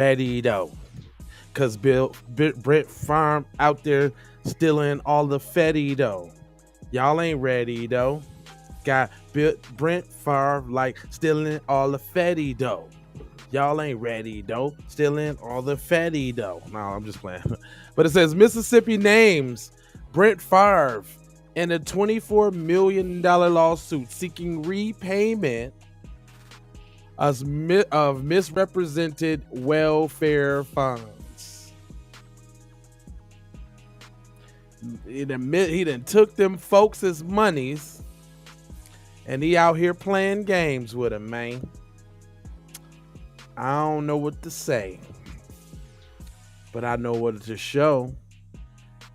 ready though. Cause Brent FARVE out there stealing all the fetty though. Y'all ain't ready though. Got Brent FARVE like stealing all the fetty though. Y'all ain't ready though. Stealing all the fetty though. No, I'm just playing. But it says Mississippi names Brent FARVE in a $24 million lawsuit seeking repayment of misrepresented welfare funds. He done took them folks' monies and he out here playing games with them, man. I don't know what to say, but I know what to show.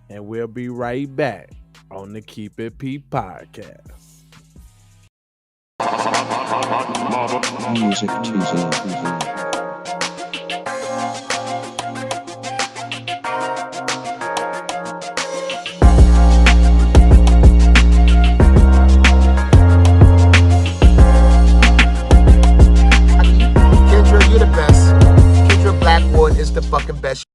And we'll be right back on the Keep It P podcast. Music Tuesday. The fucking best.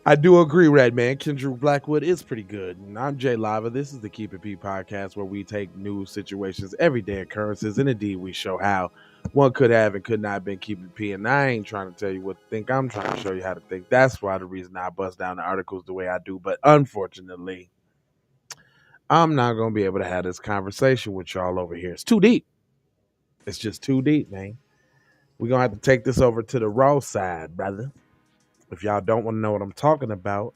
I do agree, Red Man. Kendrick Blackwood is pretty good. And I'm Jay Lava. This is the Keep It P podcast where we take news situations, everyday occurrences, and indeed we show how one could have and could not have been Keep It P. And I ain't trying to tell you what to think. I'm trying to show you how to think. That's why the reason I bust down the articles the way I do. But unfortunately, I'm not going to be able to have this conversation with y'all over here. It's too deep. It's just too deep, man. We're going to have to take this over to the raw side, brother. If y'all don't want to know what I'm talking about,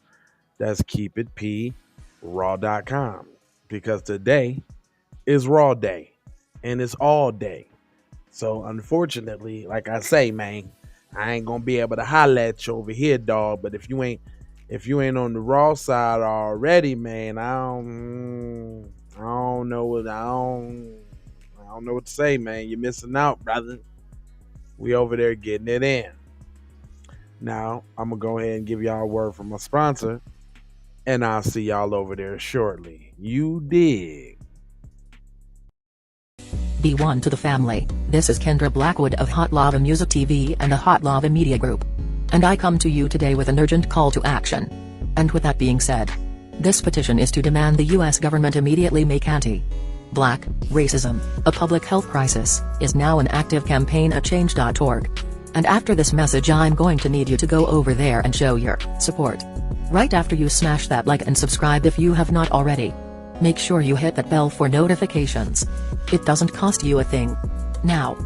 that's keepitpraw.com. Because today is Raw Day. And it's all day. So unfortunately, like I say, man, I ain't gonna be able to holler at you over here, dog. But if you ain't on the raw side already, man, I don't know what to say, man. You're missing out, brother. We over there getting it in. Now, I'm going to go ahead and give y'all a word from my sponsor, and I'll see y'all over there shortly. You dig. Be one to the family. This is Kendra Blackwood of Hot Lava Music TV and the Hot Lava Media Group. And I come to you today with an urgent call to action. And with that being said, this petition is to demand the U.S. government immediately make anti-Black racism a public health crisis is now an active campaign at change.org. And after this message I'm going to need you to go over there and show your support. Right after you smash that like and subscribe if you have not already. Make sure you hit that bell for notifications. It doesn't cost you a thing. Now,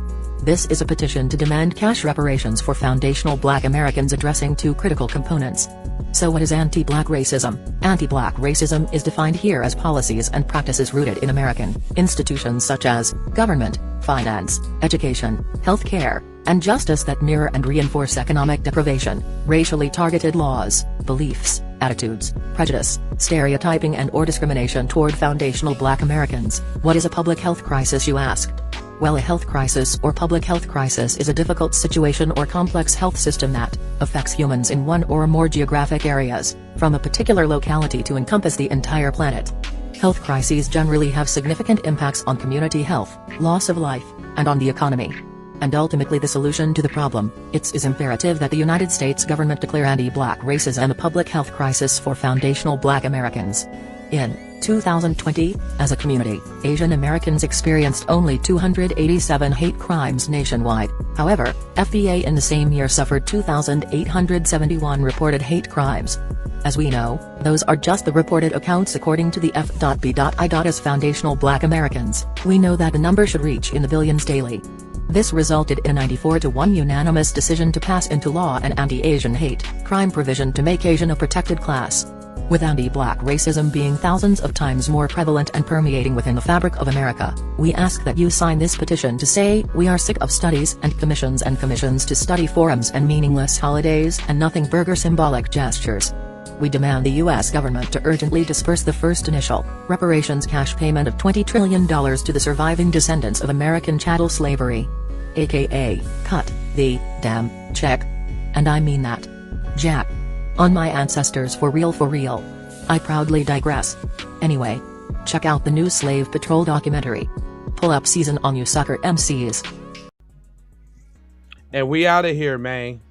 this is a petition to demand cash reparations for foundational Black Americans addressing two critical components. So what is anti-Black racism? Anti-Black racism is defined here as policies and practices rooted in American institutions such as government, finance, education, healthcare, and justice that mirror and reinforce economic deprivation, racially targeted laws, beliefs, attitudes, prejudice, stereotyping and/or discrimination toward foundational Black Americans. What is a public health crisis, you ask? Well, a health crisis or public health crisis is a difficult situation or complex health system that affects humans in one or more geographic areas, from a particular locality to encompass the entire planet. Health crises generally have significant impacts on community health, loss of life, and on the economy. And ultimately the solution to the problem, it is imperative that the United States government declare anti-Black racism a public health crisis for foundational Black Americans. In 2020, as a community, Asian Americans experienced only 287 hate crimes nationwide. However, FBA in the same year suffered 2,871 reported hate crimes. As we know, those are just the reported accounts according to the F.B.I. As foundational Black Americans, we know that the number should reach in the billions daily. This resulted in a 94-1 unanimous decision to pass into law an anti-Asian hate crime provision to make Asian a protected class. With anti-Black racism being thousands of times more prevalent and permeating within the fabric of America, we ask that you sign this petition to say we are sick of studies and commissions to study forums and meaningless holidays and nothing burger symbolic gestures. We demand the U.S. government to urgently disperse the first initial reparations cash payment of $20 trillion to the surviving descendants of American chattel slavery. AKA, cut the damn check. And I mean that. Jack. On my ancestors for real for real. I proudly digress. Anyway. Check out the new Slave Patrol documentary. Pull up season on you sucker MCs. And we out of here, man.